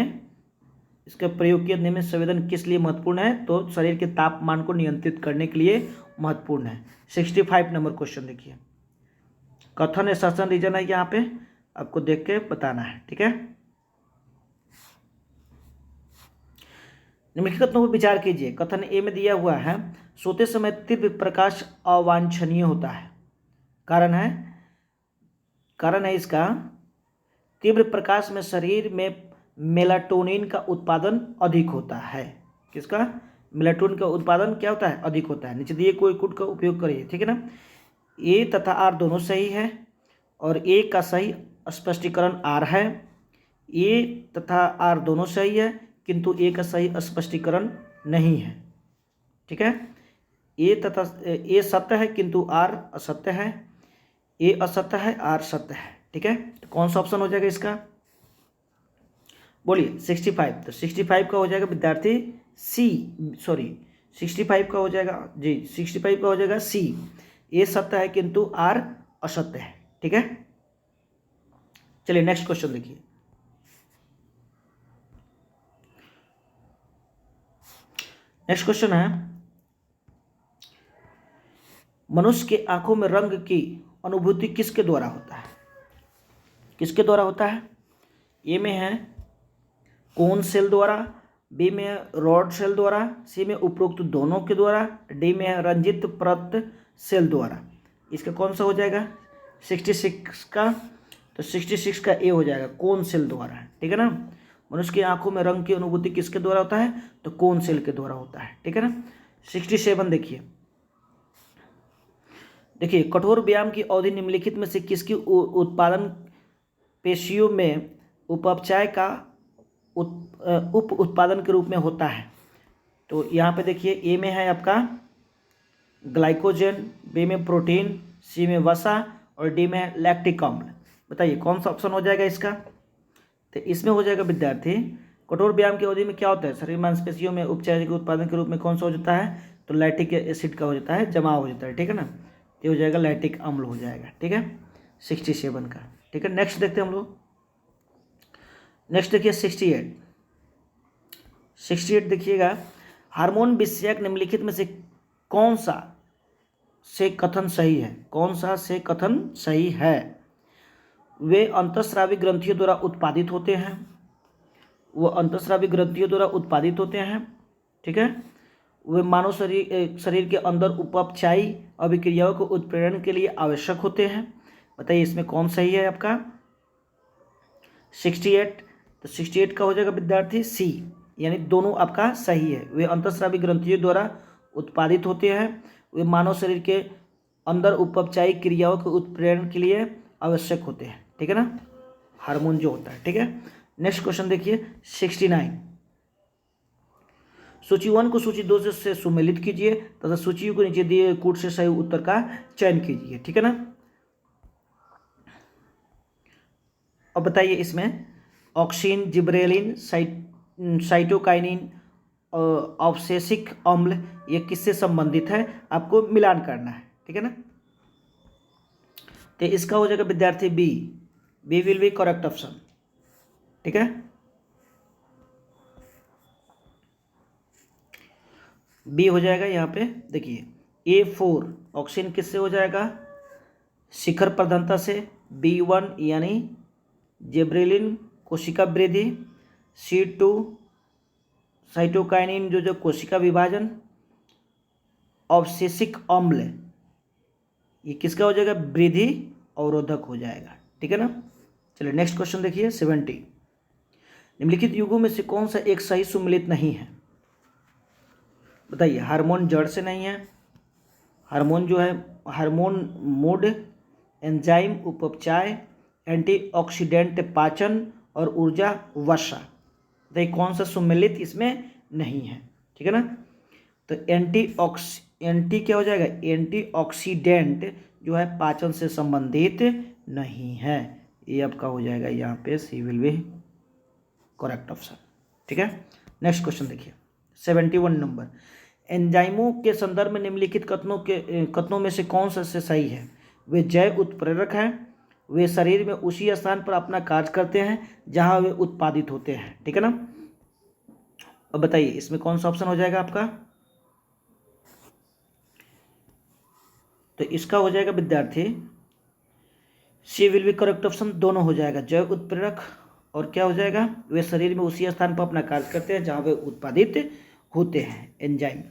इसका प्रयोग किया। निम्न संवेदन किस लिए महत्वपूर्ण है, तो शरीर के तापमान को नियंत्रित करने के लिए महत्वपूर्ण है। 65 नंबर क्वेश्चन देखिए। कथन एसर्शन रीजन है, यहाँ पे आपको देख के बताना है, ठीक है। निम्नलिखित कथनों पर विचार कीजिए। कथन ए में दिया हुआ है सोते समय तीव्र प्रकाश अवांछनीय होता है। कारण है इसका तीव्र प्रकाश में शरीर में मेलाटोनिन का उत्पादन अधिक होता है। किसका, मेलाटोनिन का उत्पादन क्या होता है, अधिक होता है। नीचे दिए कोई कूट का उपयोग करिए, ठीक है ना। ए तथा आर दोनों सही है और ए का सही स्पष्टीकरण आर है। ए तथा आर दोनों सही है किंतु ए का सही स्पष्टीकरण नहीं है, ठीक है। ए सत्य है किंतु आर असत्य है। ए असत्य है, आर सत्य है, ठीक है। तो कौन सा ऑप्शन हो जाएगा इसका, बोलिए 65। तो 65 का हो जाएगा विद्यार्थी सी, सॉरी 65 का हो जाएगा जी, 65 का हो जाएगा सी। ए सत्य है किंतु आर असत्य है, ठीक है। चलिए नेक्स्ट क्वेश्चन देखिए। नेक्स्ट क्वेश्चन है मनुष्य के आंखों में रंग की अनुभूति किसके द्वारा होता है। किसके द्वारा होता है। ए में है कोन सेल द्वारा, बी में है रॉड सेल द्वारा, सी में उपरोक्त दोनों के द्वारा, डी में है रंजित परत सेल द्वारा। इसका कौन सा हो जाएगा 66 का। तो 66 का ए हो जाएगा कोन सेल द्वारा, ठीक है ना। मनुष्य की आंखों में रंग की अनुभूति किसके द्वारा होता है, तो कोन सेल के द्वारा होता है, ठीक है ना। 67 देखिए। देखिए कठोर व्यायाम की अवधि निम्नलिखित में से किसकी उत्पादन पेशियों में उपापचय का उप उत्पादन के रूप में होता है। तो यहाँ पे देखिए ए में है आपका ग्लाइकोजन, बी में प्रोटीन, सी में वसा और डी में है लैक्टिक अम्ल। बताइए कौन सा ऑप्शन हो जाएगा इसका। तो इसमें हो जाएगा विद्यार्थी कठोर व्यायाम की अवधि में क्या होता है, शरीर मांसपेशियों में उपचय के उत्पादन के रूप में कौन सा हो जाता है, तो लैक्टिक एसिड का हो जाता है, जमा हो जाता है, ठीक है ना। ये हो जाएगा लैक्टिक अम्ल हो जाएगा, ठीक है 67 का, ठीक है। नेक्स्ट देखते हैं हम लोग। नेक्स्ट देखिए 68 देखिएगा। हार्मोन विषयक निम्नलिखित में से कौन सा से कथन सही है। कौन सा से कथन सही है। वे अंतःस्रावी ग्रंथियों द्वारा उत्पादित होते हैं। वो अंतःस्रावी ग्रंथियों द्वारा उत्पादित होते हैं, ठीक है। वे मानव शरीर के अंदर उपापचयी अभिक्रियाओं को उत्प्रेरण के लिए आवश्यक होते हैं। बताइए इसमें कौन सही है आपका 68। तो 68 का हो जाएगा विद्यार्थी सी, यानी दोनों आपका सही है। वे अंतःस्रावी ग्रंथियों द्वारा उत्पादित होते हैं। वे मानव शरीर के अंदर उपचायी क्रियाओं के उत्प्रेरण के लिए आवश्यक होते हैं, ठीक है ना, हार्मोन जो होता है, ठीक है। नेक्स्ट क्वेश्चन देखिए 69। सूची 1 को सूची 2 से सुमेलित कीजिए तथा सूची को नीचे दिए कूट से सही उत्तर का चयन कीजिए, ठीक है ना। अब बताइए इसमें ऑक्सीन, जिब्रेलिन, साइटोकाइनिन, ऑब्सेसिक अम्ल ये किससे संबंधित है, आपको मिलान करना है, ठीक है ना। तो इसका हो जाएगा विद्यार्थी B will be correct option, ठीक है। बी हो जाएगा यहाँ पे। देखिए A4 ऑक्सीन किससे हो जाएगा, शिखर प्रधानता से, B1 यानी जिब्रेलिन कोशिका वृद्धि, C2 साइटोकाइनिन जो कोशिका विभाजन, ऑब्सेसिक अम्ल ये किसका हो जाएगा, वृद्धि अवरोधक हो जाएगा, ठीक है ना। चलिए नेक्स्ट क्वेश्चन देखिए 70। निम्नलिखित युगों में से कौन सा एक सही सुमेलित नहीं है, बताइए। हार्मोन जड़ से नहीं है, हार्मोन जो है हार्मोन मूड, एंजाइम उपचाय, एंटीऑक्सीडेंट पाचन और ऊर्जा वर्षा, बताइए कौन सा सुमेलित इसमें नहीं है, ठीक है ना। तो एंटी क्या हो जाएगा, एंटीऑक्सीडेंट जो है पाचन से संबंधित नहीं है, ये आपका हो जाएगा यहाँ पे सी विल बी करेक्ट ऑप्शन, ठीक है। नेक्स्ट क्वेश्चन देखिए 71 नंबर। एंजाइमों के संदर्भ में निम्नलिखित कथनों में से कौन सा से सही है, वे जैव उत्प्रेरक हैं, वे शरीर में उसी स्थान पर अपना कार्य करते हैं जहां वे उत्पादित होते हैं, ठीक है ना। अब बताइए इसमें कौन सा ऑप्शन हो जाएगा आपका, तो इसका हो जाएगा विद्यार्थी सी विल बी करेक्ट ऑप्शन, दोनों हो जाएगा, जैव उत्प्रेरक और क्या हो जाएगा, वे शरीर में उसी स्थान पर अपना कार्य करते हैं जहां वे उत्पादित होते हैं, एंजाइम,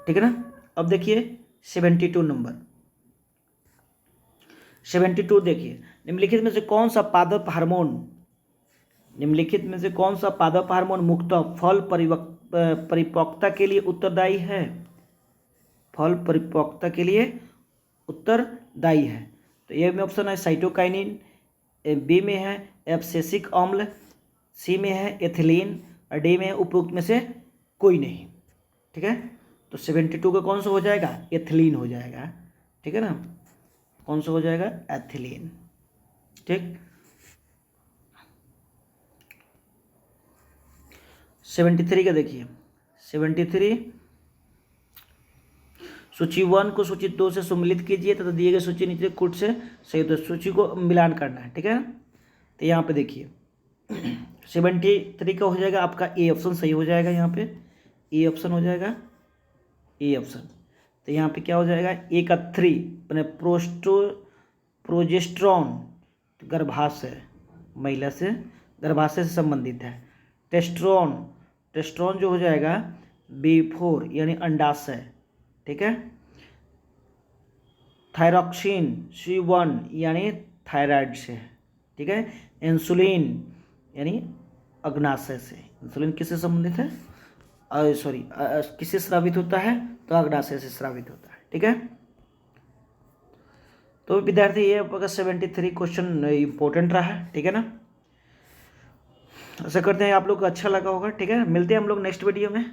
ठीक है ना। अब देखिए 72 नंबर। 72 देखिए, निम्नलिखित में से कौन सा पादप हार्मोन, निम्नलिखित में से कौन सा पादप हार्मोन मुख्यतः फल परिपक्वता के लिए उत्तरदायी है, फल परिपक्वता के लिए उत्तरदायी है। तो ए में ऑप्शन है साइटोकाइनिन, बी में है एब्सेसिक अम्ल, सी में है एथिलीन और डी में है उपरोक्त में से कोई नहीं, ठीक है। तो 72 का कौन सा हो जाएगा, एथिलीन हो जाएगा, ठीक है ना, कौन सा हो जाएगा, एथिलीन, ठीक। 73 का देखिए 73। सूची 1 को सूची 2 से सम्मिलित कीजिए तथा दिए गए सूची नीचे कूट से सही तो सूची को मिलान करना है, ठीक है। तो यहाँ पे देखिए 73 का हो जाएगा आपका ए ऑप्शन सही हो जाएगा, यहाँ पे ए ऑप्शन हो जाएगा, ए ऑप्शन। तो यहाँ पे क्या हो जाएगा, ए का 3 मैंने प्रोजेस्ट्रॉन गर्भाशय, महिला से गर्भाशय से संबंधित है, टेस्ट्रॉन जो हो जाएगा B4 यानी अंडाशय, ठीक है। थायरॉक्सिन C1 यानी थायराइड से, ठीक है। इंसुलिन यानी अग्नाशय से, इंसुलिन किससे संबंधित है, सॉरी किससे स्रावित होता है, तो अग्नाशय से स्रावित होता है, ठीक है। तो विद्यार्थी ये आपका 73 क्वेश्चन इंपॉर्टेंट रहा है, ठीक है ना। ऐसा करते हैं आप लोग को अच्छा लगा होगा, ठीक है। मिलते हैं हम लोग नेक्स्ट वीडियो में।